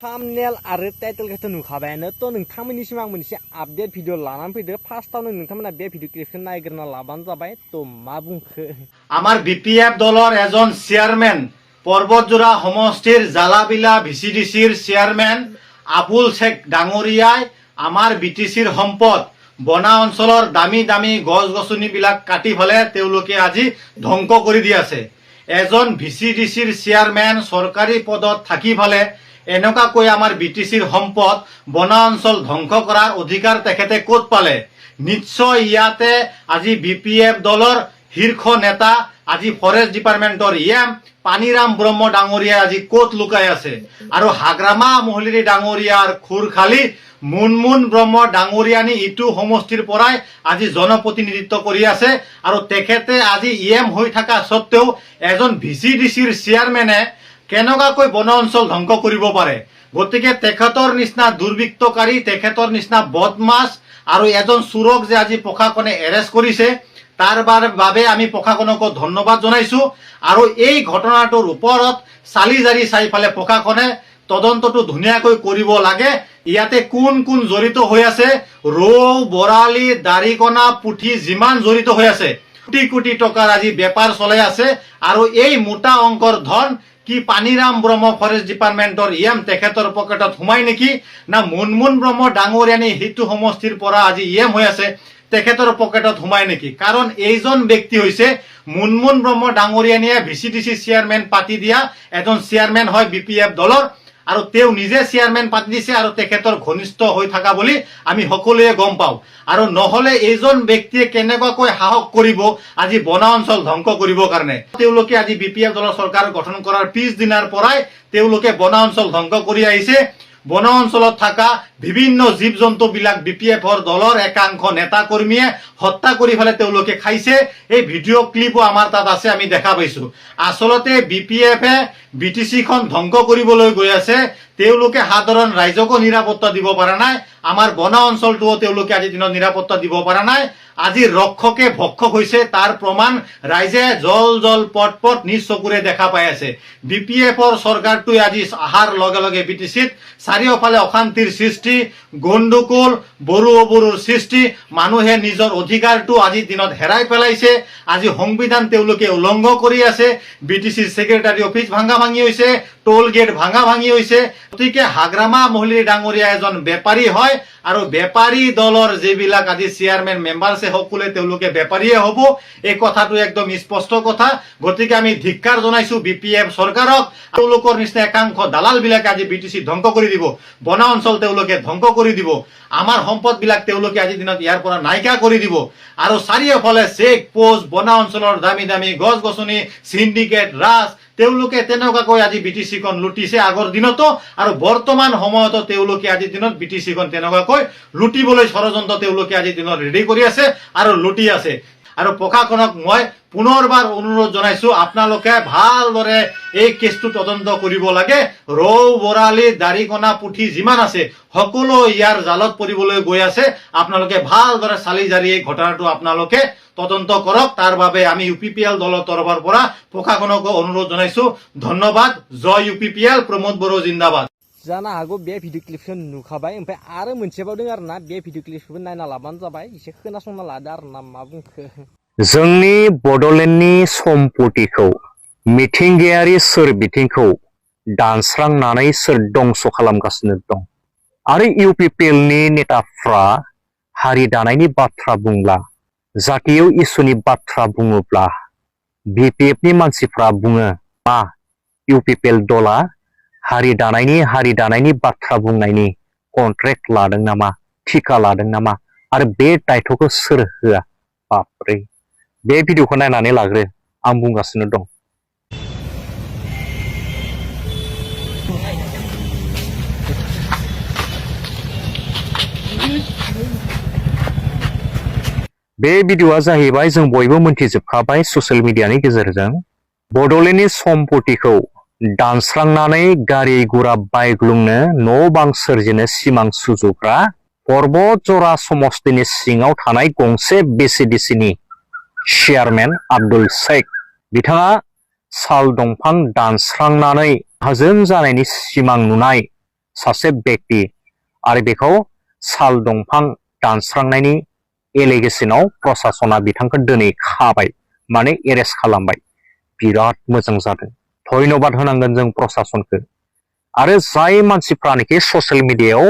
Thumbnail आरो टाइटेलखौथ' नुखाबायानो थ' नोंथांमोननिसिम आं मोनसे आपडेट भिडिअ लानानै फैदो फार्स्टआवनो नोंथांमोना बे भिडिअ क्लिपखौ नायग्रोना लाबानो जाबाय थ' मा बुंखो আমার বিপিএফ দলৰ এজন চেয়াৰমেন পৰ্বতজোৰা সমষ্টিৰ জালাবিলা ভিচিডিচিৰ চেয়াৰমেন আবুল শেখ ডাঙৰীয়াই আমাৰ বিটিচিৰ সম্পদ বনা অঞ্চলৰ দামী দামী গছ গছনিবিলাক কাটি ফেলে তেওঁলোকে আজি ধ্বংস কৰি দি আছে। এজন ভিচিডিচিৰ চেয়াৰমেন চৰকাৰী পদত থাকি ফেলে এনেকুৱাকৈ আমাৰ বিটিচিৰ সম্পদ বনা অঞ্চল ধ্বংস কৰাৰ অধিকাৰ তেখেতে ক'ত পালে? নিশ্চয় ইয়াতে আজি বিপিএফ দলৰ শীৰ্ষ নেতা আজি ফৰেষ্ট ডিপাৰ্টমেণ্টৰ পানীৰাম ব্ৰহ্ম ডাঙৰীয়া আজি ক'ত লুকাই আছে আৰু হাগ্ৰামা মহলিৰী ডাঙৰীয়াৰ খুৰ খালি মুনমুন ব্ৰহ্ম ডাঙৰীয়ানী ইটো সমষ্টিৰ পৰাই আজি জনপ্ৰতিনিধিত্ব কৰি আছে আৰু তেখেতে আজি হৈ থকা সত্ত্বেও এজন ভিচিডিচিৰ চেয়াৰমেনে কেনেকুৱাকৈ বন অঞ্চল ধ্বংস কৰিব পাৰে? গতিকে তেখেতৰ নিচিনা দুৰ্বৃত্তকাৰী তেখেতৰ নিচিনা বদমাছ আৰু এজন চোৰক যে আজি প্ৰশাসনে এৰেষ্ট কৰিছে তাৰ বাবে আমি প্ৰশাসনক ধন্যবাদ জনাইছো আৰু এই ঘটনাটোৰ ওপৰত চালি জাৰি চাই ফালে প্ৰশাসনে তদন্তটো ধুনীয়াকৈ কৰিব লাগে। ইয়াতে কোন কোন জড়িত হৈ আছে, ৰৌ বৰালি দাৰিকণা পুঠি যিমান জড়িত হৈ আছে কোটি কোটি টকাৰ আজি বেপাৰ চলাই আছে আৰু এই মোটা অংকৰ ধন কি পানীৰাম ব্ৰহ্ম ফৰেষ্ট ডিপাৰ্টমেণ্টৰ তেখেতৰ পকেটত সোমাই নেকি না মুনমুন ব্ৰহ্ম ডাঙৰীয়ানী সেইটো সমষ্টিৰ পৰা আজি হৈ আছে তেখেতৰ পকেটত সোমাই নেকি? কাৰণ এইজন ব্যক্তি হৈছে মুনমুন ব্ৰহ্ম ডাঙৰীয়ানীয়ে ভিচিডিচি চেয়াৰমেন পাতি দিয়া এজন চেয়াৰমেন হয় বিপিএফ দলৰ আৰু তেওঁ নিজে চেয়াৰমেন পাতি দিছে আৰু তেখেতৰ ঘনিষ্ঠ হৈ থকা বুলি আমি সকলোৱে গম পাওঁ। আৰু নহলে এইজন ব্যক্তিয়ে কেনেকুৱাকৈ সাহস কৰিব আজি বনা অঞ্চল ধ্বংস কৰিবৰ কাৰণে? তেওঁলোকে আজি বিপিএফ দলৰ চৰকাৰ গঠন কৰাৰ পিছদিনাৰ পৰাই তেওঁলোকে বনা অঞ্চল ধ্বংস কৰি আহিছে। বন অঞ্চলত থকা বিভিন্ন জীৱ জন্তু বিলাক বিপিএফৰ দলৰ একাংশ নেতা কৰ্মীয়ে হত্যা কৰি ফেলে তেওঁলোকে খাইছে। এই ভিডিঅ' ক্লিপো আমাৰ তাত আছে, আমি দেখা পাইছো। আচলতে বিপিএফে বিটিচিখন ধ্বংস কৰিবলৈ গৈ আছে, তেওঁলোকে সাধাৰণ ৰাইজকো নিৰাপত্তা দিব পৰা নাই, আমাৰ বনা অঞ্চলটোও তেওঁলোকে আজিৰ দিনত নিৰাপত্তা দিব পৰা নাই। আজি ৰক্ষকে ভক্ষক হৈছে তাৰ প্ৰমাণ ৰাইজে জল জল পট পট নিজ চকুৰে দেখা পাই আছে। বিপিএফৰ চৰকাৰটোৱে আজি অহাৰ লগে লগে বিটিচিত চাৰিওফালে অশান্তিৰ সৃষ্টি, গণ্ডগোল, বড়ো অবড়োৰ সৃষ্টি, মানুহে নিজৰ অধিকাৰটো আজিৰ দিনত হেৰাই পেলাইছে। আজি সংবিধান তেওঁলোকে উলংঘ কৰি আছে, বিটিচিৰ ছেক্ৰেটাৰী অফিচ ভাঙা ভাঙি হৈছে, টোল গেট ভাঙা ভাঙি হৈছে। গতিকে হাগ্ৰামা মহলিৰী ডাঙৰীয়া এজন বেপাৰী হয় আৰু বেপাৰী দলৰ যিবিলাক আজি চেয়াৰমেন মেম্বাৰ আছে সকলোৱে তেওঁলোকে বেপাৰীয়ে হ'ব, এই কথাটো একদম স্পষ্ট কথা। গতিকে আমি ধিক্কাৰ জনাইছো বিপিএফ চৰকাৰক। তেওঁলোকৰ নিচিনা একাংশ দালাল বিলাকে আজি বিটিচি ধ্বংস কৰি দিব, বনা অঞ্চল তেওঁলোকে ধ্বংস কৰি দিব, আমাৰ সম্পদ বিলাক তেওঁলোকে আজিৰ দিনত ইয়াৰ পৰা নাইকিয়া কৰি দিব আৰু চাৰিওফালে চেক পোষ্ট, বনা অঞ্চলৰ দামী দামী গছ গছনি, সিন্ডিকেট ৰাজ তেওঁলোকে তেনেকুৱাকৈ আজি বিটিচিখন লুটিছে আগৰ দিনতো আৰু বৰ্তমান সময়তো তেওঁলোকে আজিৰ দিনত বিটিচিখন তেনেকুৱাকৈ লুটিবলৈ ষড়যন্ত্ৰ তেওঁলোকে আজিৰ দিনত ৰেডি কৰি আছে আৰু লুটি আছে। আৰু প্ৰশাসনক মই পুনৰবাৰ অনুৰোধ জনাইছো, আপোনালোকে ভালদৰে এই কেছটো তদন্ত কৰিব লাগে। ৰৌ বৰালি দাৰিকণা পুঠি যিমান আছে সকলো ইয়াৰ জালত পৰিবলৈ গৈ আছে। আপোনালোকে ভালদৰে চালি জাৰি এই ঘটনাটো আপোনালোকে তদন্ত কৰক। তাৰ বাবে আমি ইউপিপিএল দলৰ তৰফৰ পৰা প্ৰশাসনক অনুৰোধ জনাইছো। ধন্যবাদ। জয় ইউপিপিএল। प्रमोद बर' जिन्दाबाद। जानो हागौ बे भिडिअ क्लिपखौ नुखाबाय, ओमफ्राय आरो मोनसेबाव दङ आरोना, बे भिडिअ क्लिपखौबो नायना लाबानो जाबाय, एसे खोनासंना लादो आरोना मा बुंखो। जोंनि बड'लेण्डनि सम्पतिखौ, मिथिंगायारि सोरबिथिंखौ दानस्रांनानै सोर दंस' खालामगासिनो दं आरो इउपिपिएलनि नेताफ्रा हारि दानायनि बाथ्रा बुंब्ला, जातीय इसुनि बाथ्रा बुङोब्ला बिपिएफनि मानसिफ्रा बुङो मा इउपिपिएल दला हारि दानायनि बाथ्रा बुंनायनि कन्ट्रेक्ट लादों नामा, थिका लादों नामा आरो बे दायथ'खौ सोर होआ? बापरे, बे भिडिअखौ नायनानै लाग्रो, आं बुंगासिनो दं। बे भिडिअआ जाहैबाय जों बयबो मोनथिजोबखाबाय ससियेल मिडियानि गेजेरजों बड'लेण्डनि सम्पतिखौ दानस्रांनानै गारि गुरा बायग्लुंनो न' बां सोरजिनो सिमां सुजुग्रा पर्बतजरा समष्टिनि सिङाव थानाय गंसे बिसिडिसिनि चेयारमेन आब्दुल शेख बिथाङा साल दंफां दानस्रांनानै हाजों जानायनि सिमां नुनाय सासे बेक्ति आरो बेखौ साल दंफां दानस्रांनायनि एलिगेसनाव प्रशासना बिथांखौ दिनै खाबाय माने एरेस्ट खालामबाय बिराद मोजां जादों धन्यबाद होनांगोन जों प्रशासनखौ आरो जाय मानसिफ्रानोखि ससियेल मिडियायाव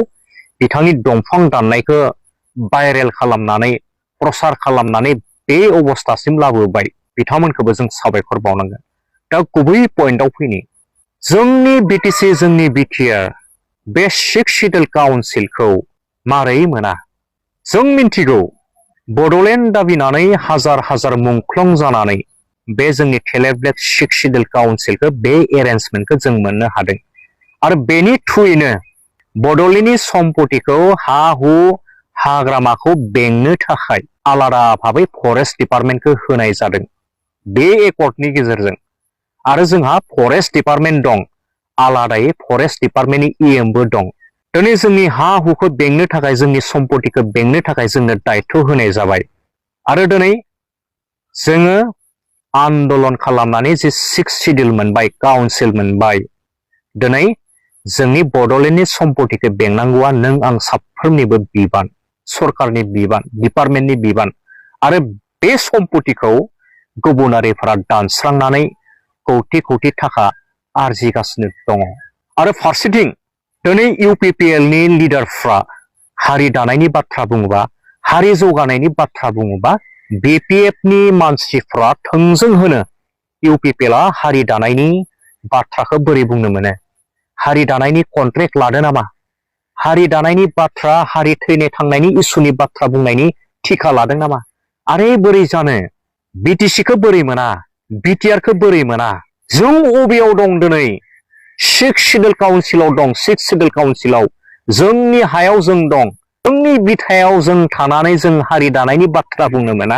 बिथांनि दंफां दाननायखौ भाइरेल खालामनानै प्रसार खालामनानै बे अबस्थासिम लाबोबाय बिथांमोनखौबो जों साबायखर बावनांगोन दा गुबै पइन्टआव फैनि जोंनि बिटिसि जोंनि बिटिआर बे 6 सिडिउल काउन्सिलखौ मारै मोना जों मिन्थिगौ बड'लेण्ड दाबिनानै हाजार हाजार मुंख्लं जानानै बे जोंनि थेलेबलेब 6 सिडिउल काउन्सिलखौ बे एरेन्जमेन्टखौ जों मोननो हादों आरो बेनि थ्रुयैनो बड'लेण्डनि सम्पतिखौ हा हु हाग्रामाखौ बेंनो थाखाय आलादा भाबै फरेस्ट डिपार्टमेन्टखौ होनाय जादों बे एकर्डनि गेजेरजों आरो जोंहा फरेस्ट डिपार्टमेन्ट दं आलादायै फरेस्ट डिपार्टमेन्टनि इएमबो दं दिनै जोंनि हा हुखौ बेंनो थाखाय जोंनि सम्पतिखौ बेंनो थाखाय जोंनो दायित्व होनाय जाबाय आरो दिनै जोङो आन्दलन खालामनानै जे 6 सिडिउल मोनबाय काउन्सिल मोनबाय दिनै जोंनि बड'लेण्डनि सम्पतिखौ बेंनांगौआ नों आं साफ्रोमनिबो बिबान सरकारनि बिबान डिपार्टमेन्टनि बिबान आरो बे सम्पतिखौ गुबुनारिफोरा दानस्रांनानै कौटि कौटि थाखा आरजिगासिनो दङ आरो फारसेथिं दिनै इउपिपिएलनि लिडारफ्रा हारि दानायनि बाथ्रा बुङोबा हारि जौगानायनि बाथ्रा बुङोबा बिपिएफनि मानसिफ्रा थोंजों होनो इउपिपिएलआ हारि दानायनि बाथ्राखौ बोरै बुंनो मोनो हारि दानायनि कन्ट्रेक्ट लादो नामा हारि दानायनि बाथ्रा हारि थैनाय थांनायनि इसुनि बाथ्रा बुंनायनि थिखा लादों नामा आरे बोरै जानो बिटिसिखौ बोरै मोना बिटिआरखौ बोरै मोना जों अबेयाव दं दिनै 6 सिडिउल काउन्सिलाव दं 6 सिडिउल काउन्सिलाव जोंनि हायाव जों दं जोंनि बिथायाव जों थानानै जों हारि दानायनि बाथ्रा बुंनो मोना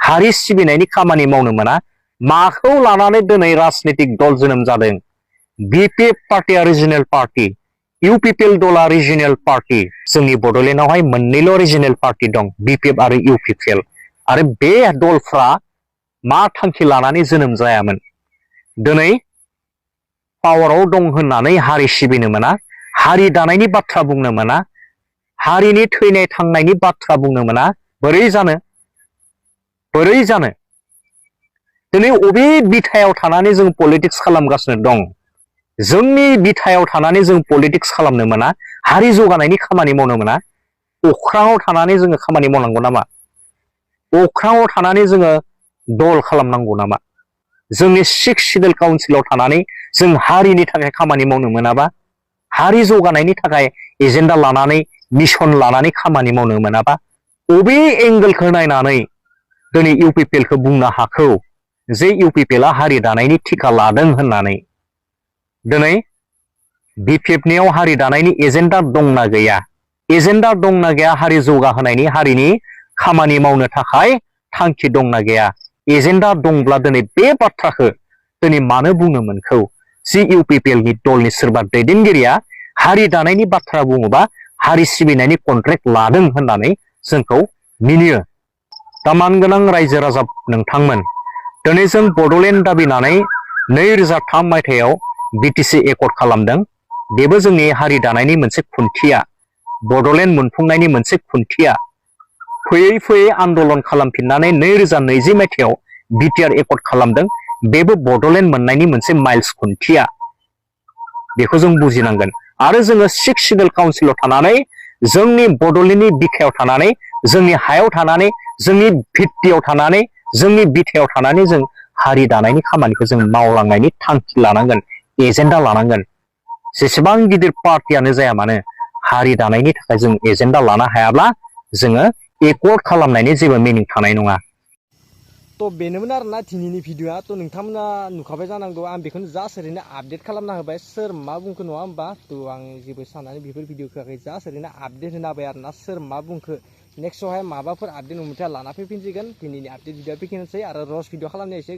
हारि सिबिनायनि खामानि मावनो मोना माखौ लानानै दिनै राजनीतिक दल जोनोम जादों बिपिएफ पार्टिया रिजिनेल पार्टि इउपिपिएल दला रिजिनेल पार्टि जोंनि बड'लेण्डआवहाय मोननैल' रिजिनेल पार्टि दं बिपिएफ आरो इउपिपिएल आरो बे दलफ्रा मा थांखि लानानै जोनोम जायामोन दिनै पावाराव दं होननानै हारि सिबिनो मोना हारि दानायनि बाथ्रा बुंनो मोना हारिनि थैनाय थांनायनि बाथ्रा बुंनो मोना बोरै जानो दिनै अबे बिथायाव थानानै जों पलिटिक्स खालामगासिनो दं जोंनि बिथायाव थानानै जों पलिटिक्स खालामनो मोना हारि जौगानायनि खामानि मावनो मोना अख्राङाव थानानै जोङो खामानि मावनांगौ नामा अख्राङाव थानानै जोङो दल खालामनांगौ नामा जोंनि 6 सिडिउल काउन्सिलाव थानानै जों हारिनि थाखाय खामानि मावनो मोनाबा हारि जौगानायनि थाखाय एजेन्डा लानानै मिशन लानानै खामानि मावनो मोनाबा अबे एंगेलखौ नायनानै दिनै इउपिपिएलखौ बुंनो हाखौ जे इउपिपिएलआ हारि दानायनि थिखा लादों होननानै दिनै बिपिएफनियाव हारि दानायनि एजेन्डा दंना गैया एजेन्डा दंना गैया हारि जौगाहोनायनि हारिनि खामानि मावनो थाखाय थांखि दंना गैया एजेन्डा दंब्ला दिनै बे बाथ्राखौ दिनै मानो बुंनो मोनखौ जि इउपिपिएलनि दलनि सोरबा दैदेनगिरिया हारि दानायनि बाथ्रा बुङोबा हारि सिबिनायनि कन्ट्रेक्ट लादों होननानै जोंखौ मिनियो दा मानगोनां रायजो राजा नोंथांमोन दिनै जों बड'लेण्ड दाबिनानै 2003 मायथाइयाव बिटिसि एकर्ड खालामदों बेबो जोंनि हारि दानायनि मोनसे खुन्थिया बड'लेण्ड मोनफुंनायनि मोनसे खुन्थिया फैयै फैयै आन्दलन खालामफिननानै 2020 मायथाइयाव बिटिआर एकर्ड खालामदों बेबो बड'लेण्ड मोननायनि मोनसे माइल्स खुन्थिया बेखौ जों बुजिनांगोन आरो जोङो 6 सिडिउल काउन्सिलाव थानानै जोंनि बड'लेण्डनि बिखायाव थानानै जोंनि हायाव थानानै जोंनि भित्तियाव थानानै जोंनि बिथायाव थानानै जों हारि दानायनि खामानिखौ जों मावलांनायनि थांखि लानांगोन एजेन्डा लानांगोन जेसेबां गिदिर पार्टियानो जाया मानो हारि दानायनि थाखाय जों एजेन्डा लानो हायाब्ला जोङो एकर्ड खालामनायनि जेबो मिनिं थानाय नङा तो बेनोमोन आरोना दिनैनि भिडिअआ तो नोंथांमोना नुखाबाय जानांगौ आं बेखौनो जास्ट ओरैनो आपडेट खालामना होबाय सोर मा बुंखो नङा होमबा तो आं जेबो साननानै बेफोर भिडिअखौ होआखै जास्ट ओरैनो आपडेट होना होबाय आरोना सोर मा बुंखो नेक्स्टआवहाय माबाफोर आपडेट मोनबाथाय लाना फैफिनसिगोन दिनैनि आपडेट भिडिअआ बेखिनिसै आरो रस भिडिअ खालामनाया एसे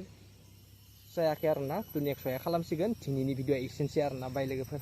जायाखै आरोना तो नेक्स्टआवहाय खालामसिगोन दिनैनि भिडिअआ एसेनोसै आरोना बाय लोगोफोर